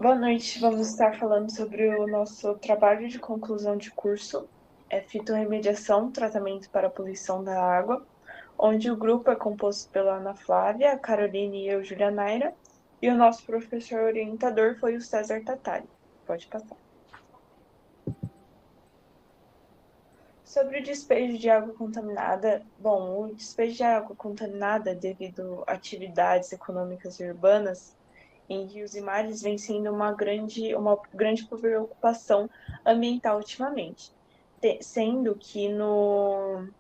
Boa noite, vamos estar falando sobre o nosso trabalho de conclusão de curso, fitorremediação, tratamento para a poluição da água, onde o grupo é composto pela Ana Flávia, a Caroline e eu, Julianaira, e o nosso professor orientador foi o César Tatari. Pode passar. Sobre o despejo de água contaminada, bom, o despejo de água contaminada devido a atividades econômicas e urbanas em rios e mares vem sendo uma grande preocupação ambiental ultimamente, sendo que nos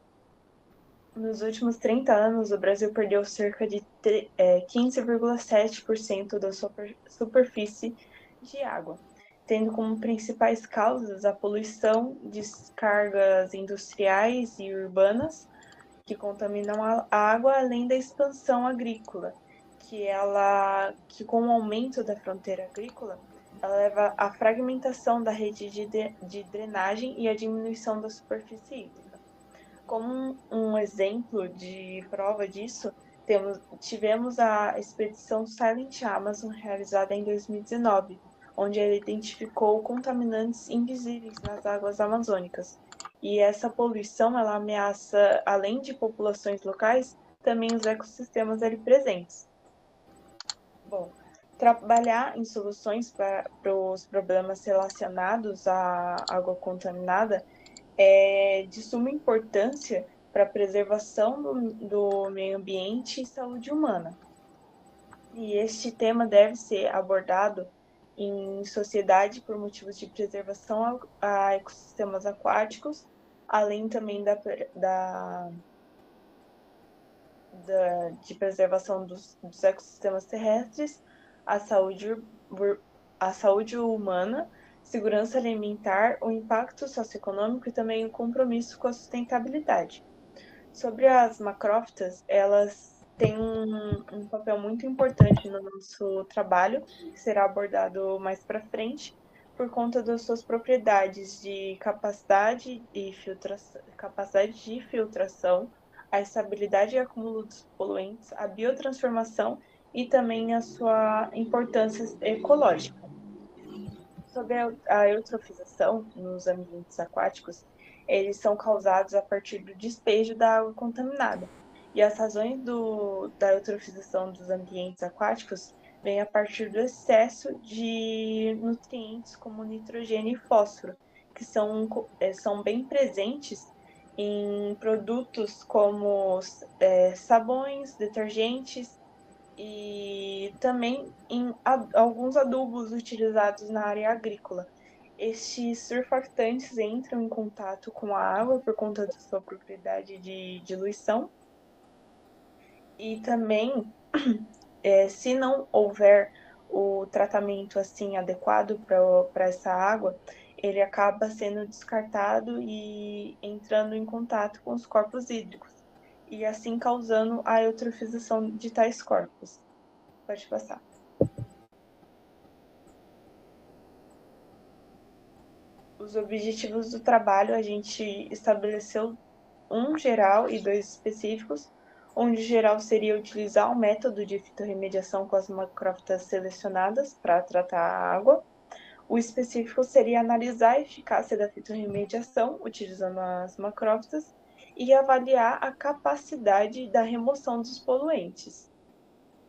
últimos 30 anos o Brasil perdeu cerca de 15,7% da sua superfície de água, tendo como principais causas a poluição, descargas industriais e urbanas que contaminam a água, além da expansão agrícola, que com o aumento da fronteira agrícola, ela leva à fragmentação da rede de drenagem e à diminuição da superfície hídrica. Como um exemplo de prova disso, tivemos a expedição Silent Amazon realizada em 2019, onde ela identificou contaminantes invisíveis nas águas amazônicas. E essa poluição ela ameaça, além de populações locais, também os ecossistemas ali presentes. Bom, trabalhar em soluções para os problemas relacionados à água contaminada é de suma importância para a preservação do meio ambiente e saúde humana. E este tema deve ser abordado em sociedade por motivos de preservação a ecossistemas aquáticos, além também de preservação dos ecossistemas terrestres, a saúde, a saúde humana, segurança alimentar, o impacto socioeconômico e também o compromisso com a sustentabilidade. Sobre as macrófitas, elas têm um papel muito importante no nosso trabalho, que será abordado mais para frente, por conta das suas propriedades de capacidade de filtração, a estabilidade e acúmulo dos poluentes, a biotransformação e também a sua importância ecológica. Sobre a eutrofização nos ambientes aquáticos, eles são causados a partir do despejo da água contaminada. E as razões da eutrofização dos ambientes aquáticos vêm a partir do excesso de nutrientes como nitrogênio e fósforo, que são bem presentes em produtos como sabões, detergentes, e também em alguns adubos utilizados na área agrícola. Estes surfactantes entram em contato com a água por conta da sua propriedade de diluição e também, se não houver o tratamento assim adequado para essa água, ele acaba sendo descartado e entrando em contato com os corpos hídricos, e assim causando a eutrofização de tais corpos. Pode passar. Os objetivos do trabalho, a gente estabeleceu um geral e dois específicos, onde o geral seria utilizar o método de fitorremediação com as macrófitas selecionadas para tratar a água. O específico seria analisar a eficácia da fitorremediação utilizando as macrófitas e avaliar a capacidade da remoção dos poluentes.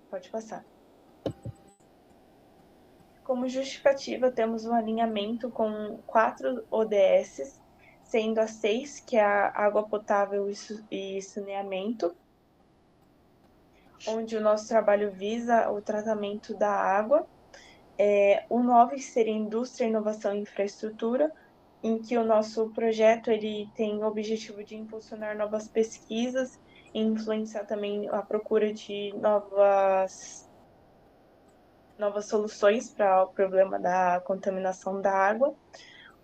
Pode passar. Como justificativa, temos um alinhamento com 4 ODS, sendo a 6, que é a água potável e saneamento, onde o nosso trabalho visa o tratamento da água. O 9 seria indústria, inovação e infraestrutura, em que o nosso projeto ele tem o objetivo de impulsionar novas pesquisas e influenciar também a procura de novas soluções para o problema da contaminação da água.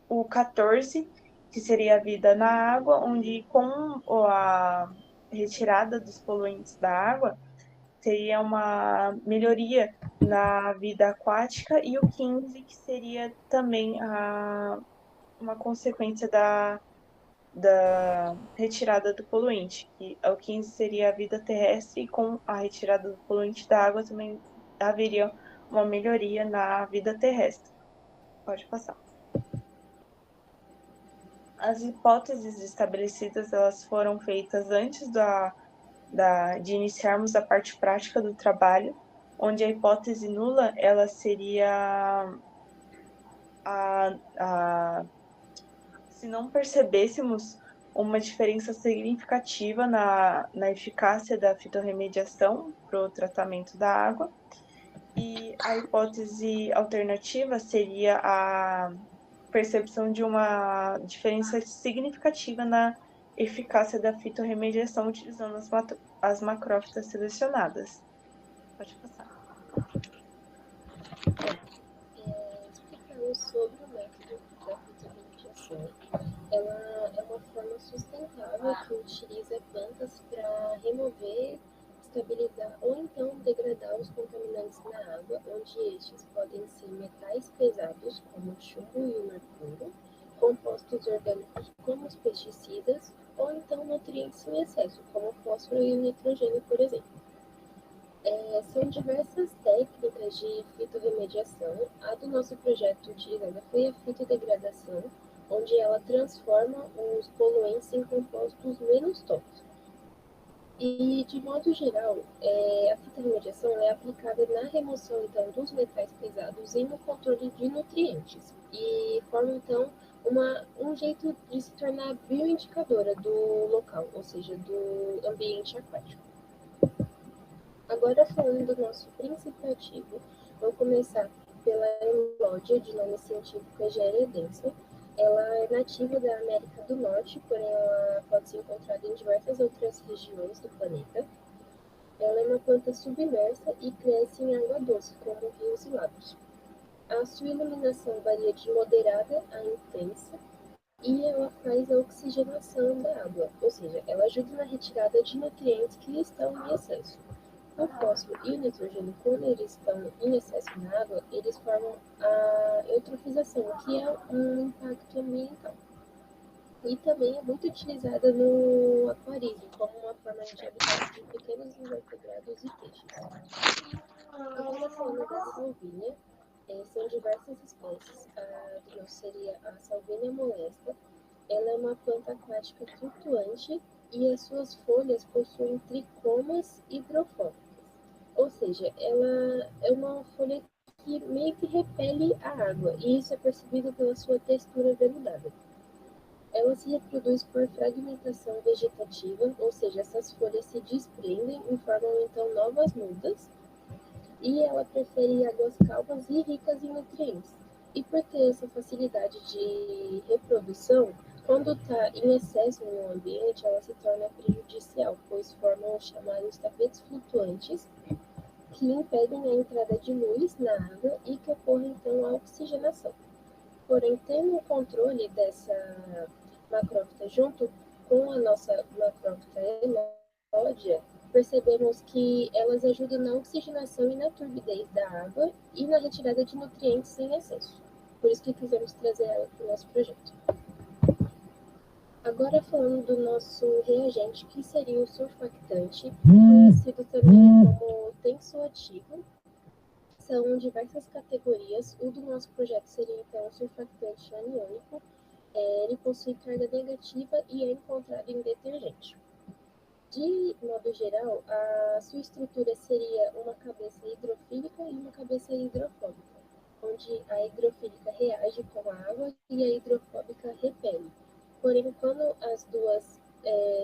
O 14, que seria a vida na água, onde com a retirada dos poluentes da água, teria uma melhoria na vida aquática, e o 15, que seria também uma consequência da retirada do poluinte. E o 15 seria a vida terrestre, e com a retirada do poluinte da água também haveria uma melhoria na vida terrestre. Pode passar. As hipóteses estabelecidas, elas foram feitas antes de iniciarmos a parte prática do trabalho, onde a hipótese nula, ela seria se não percebêssemos uma diferença significativa na eficácia da fitorremediação para o tratamento da água. E a hipótese alternativa seria a percepção de uma diferença significativa na eficácia da fitorremediação utilizando as macrófitas selecionadas. Pode passar. Explicando sobre o método da fitorremediação, ela é uma forma sustentável que utiliza plantas para remover, estabilizar ou então degradar os contaminantes na água, onde estes podem ser metais pesados, como o chumbo e o mercúrio, compostos orgânicos como os pesticidas, ou então nutrientes em excesso, como o fósforo e o nitrogênio, por exemplo. São diversas técnicas de fitorremediação. A do nosso projeto utilizada foi a fitodegradação, onde ela transforma os poluentes em compostos menos tóxicos. E, de modo geral, a fitorremediação é aplicada na remoção então, dos metais pesados e no controle de nutrientes. E forma, então, um jeito de se tornar bioindicadora do local, ou seja, do ambiente aquático. Agora, falando do nosso princípio ativo, vou começar pela Emlódia, de nome científico Egeria densa. Ela é nativa da América do Norte, porém ela pode ser encontrada em diversas outras regiões do planeta. Ela é uma planta submersa e cresce em água doce, como rios e lagos. A sua iluminação varia de moderada a intensa e ela faz a oxigenação da água, ou seja, ela ajuda na retirada de nutrientes que estão em excesso. O fósforo e o nitrogênio, quando eles estão em excesso na água, eles formam a eutrofização, que é um impacto ambiental. E também é muito utilizada no aquarismo, como uma forma de habitat de pequenos invertebrados e peixes. Agora, falando da salvínia, são diversas espécies. A que não seria a salvínia molesta. Ela é uma planta aquática flutuante e as suas folhas possuem tricomas hidrofóbicos. Ou seja, ela é uma folha que meio que repele a água, e isso é percebido pela sua textura veludada. Ela se reproduz por fragmentação vegetativa, ou seja, essas folhas se desprendem e formam então novas mudas, e ela prefere águas calmas e ricas em nutrientes. E por ter essa facilidade de reprodução, quando está em excesso no ambiente, ela se torna prejudicial, pois formam os chamados tapetes flutuantes, que impedem a entrada de luz na água e que ocorre então a oxigenação. Porém, tendo o controle dessa macrófita junto com a nossa macrófita Emlódia, percebemos que elas ajudam na oxigenação e na turbidez da água e na retirada de nutrientes sem excesso. Por isso que quisemos trazer ela para o nosso projeto. Agora falando do nosso reagente, que seria o surfactante, conhecido também como tensoativo. São diversas categorias. O do nosso projeto seria então o surfactante aniônico. Ele possui carga negativa e é encontrado em detergente. De modo geral, a sua estrutura seria uma cabeça hidrofílica e uma cabeça hidrofóbica, onde a hidrofílica reage com a água e a hidrofóbica repele. Porém, quando as duas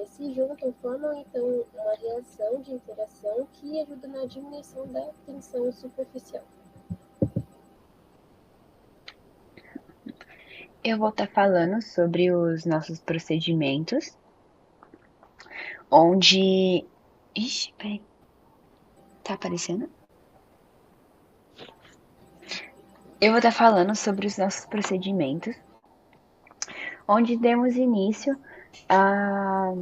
se juntam, formam então uma reação de interação que ajuda na diminuição da tensão superficial. Eu vou estar falando sobre os nossos procedimentos, onde... Ixi, peraí. Tá aparecendo? Eu vou estar falando sobre os nossos procedimentos, onde demos início a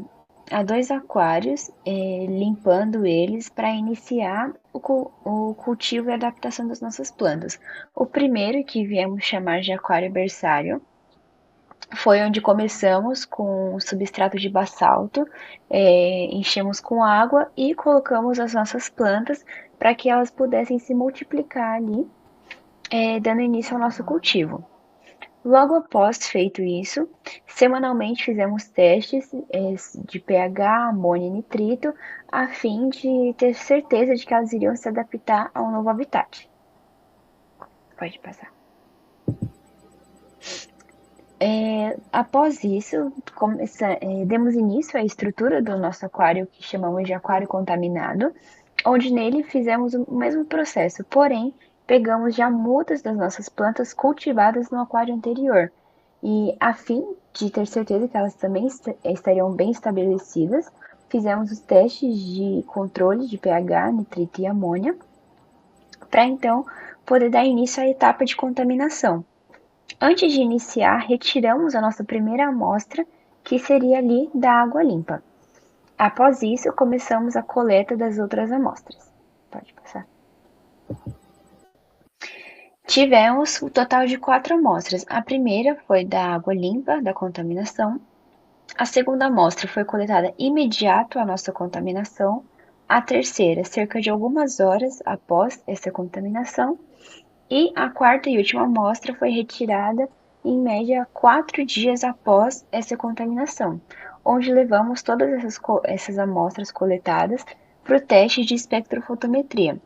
2 aquários, limpando eles para iniciar o cultivo e adaptação das nossas plantas. O primeiro, que viemos chamar de aquário berçário, foi onde começamos com substrato de basalto, enchemos com água e colocamos as nossas plantas para que elas pudessem se multiplicar ali, dando início ao nosso cultivo. Logo após feito isso, semanalmente fizemos testes de pH, amônia e nitrito, a fim de ter certeza de que elas iriam se adaptar ao novo habitat. Pode passar. Após isso, demos início à estrutura do nosso aquário, que chamamos de aquário contaminado, onde nele fizemos o mesmo processo, porém, pegamos já mudas das nossas plantas cultivadas no aquário anterior. E a fim de ter certeza que elas também estariam bem estabelecidas, fizemos os testes de controle de pH, nitrito e amônia, para então poder dar início à etapa de contaminação. Antes de iniciar, retiramos a nossa primeira amostra, que seria ali da água limpa. Após isso, começamos a coleta das outras amostras. Pode passar. Tivemos o total de 4 amostras. A primeira foi da água limpa, da contaminação. A segunda amostra foi coletada imediato à nossa contaminação. A terceira, cerca de algumas horas após essa contaminação. E a quarta e última amostra foi retirada em média 4 dias após essa contaminação, onde levamos todas essas amostras coletadas para o teste de espectrofotometria,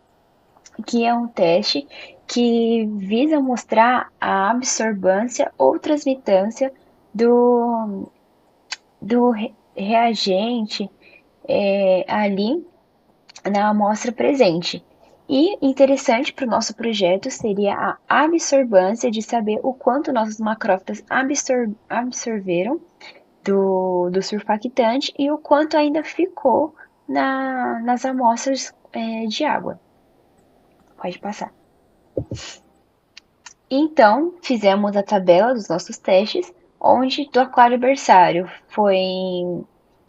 que é um teste que visa mostrar a absorbância ou transmitância do reagente ali na amostra presente. E interessante para o nosso projeto seria a absorbância, de saber o quanto nossas macrófitas absorveram do surfactante e o quanto ainda ficou nas amostras de água. Pode passar. Então, fizemos a tabela dos nossos testes, onde do aquário berçário foi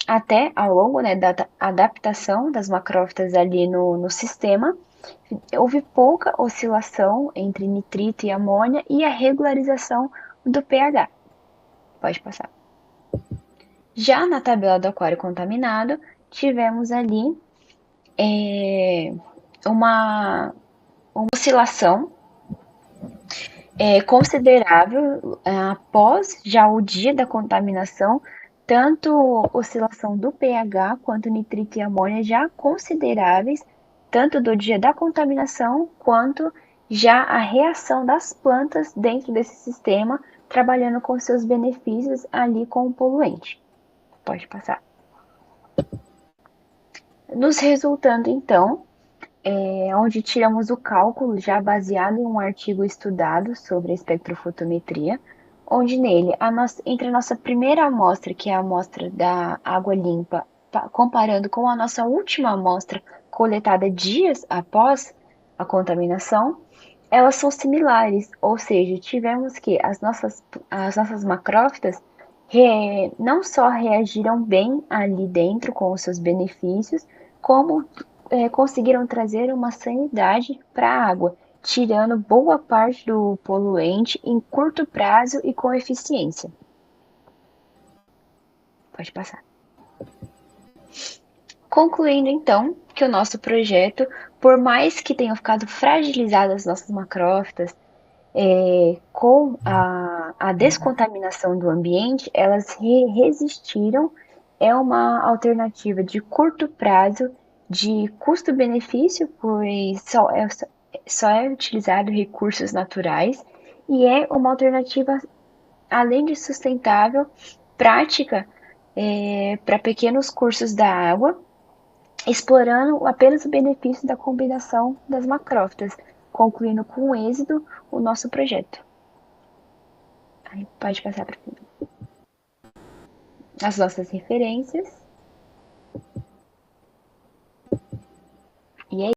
até ao longo da adaptação das macrófitas ali no sistema, houve pouca oscilação entre nitrito e amônia e a regularização do pH. Pode passar. Já na tabela do aquário contaminado, tivemos ali uma oscilação considerável após já o dia da contaminação, tanto oscilação do pH quanto nitrito e amônia já consideráveis, tanto do dia da contaminação quanto já a reação das plantas dentro desse sistema, trabalhando com seus benefícios ali com o poluente. Pode passar. Nos resultando, então, onde tiramos o cálculo já baseado em um artigo estudado sobre a espectrofotometria, onde nele, entre a nossa primeira amostra, que é a amostra da água limpa, comparando com a nossa última amostra coletada dias após a contaminação, elas são similares, ou seja, tivemos que as nossas macrófitas não só reagiram bem ali dentro com os seus benefícios, como conseguiram trazer uma sanidade para a água, tirando boa parte do poluente em curto prazo e com eficiência. Pode passar. Concluindo, então, que o nosso projeto, por mais que tenham ficado fragilizadas as nossas macrófitas, com a descontaminação do ambiente, elas resistiram. É uma alternativa de curto prazo, de custo-benefício, pois só é utilizado recursos naturais, e é uma alternativa, além de sustentável, prática para pequenos cursos da água, explorando apenas o benefício da combinação das macrófitas, concluindo com êxito o nosso projeto. Aí pode passar para as nossas referências.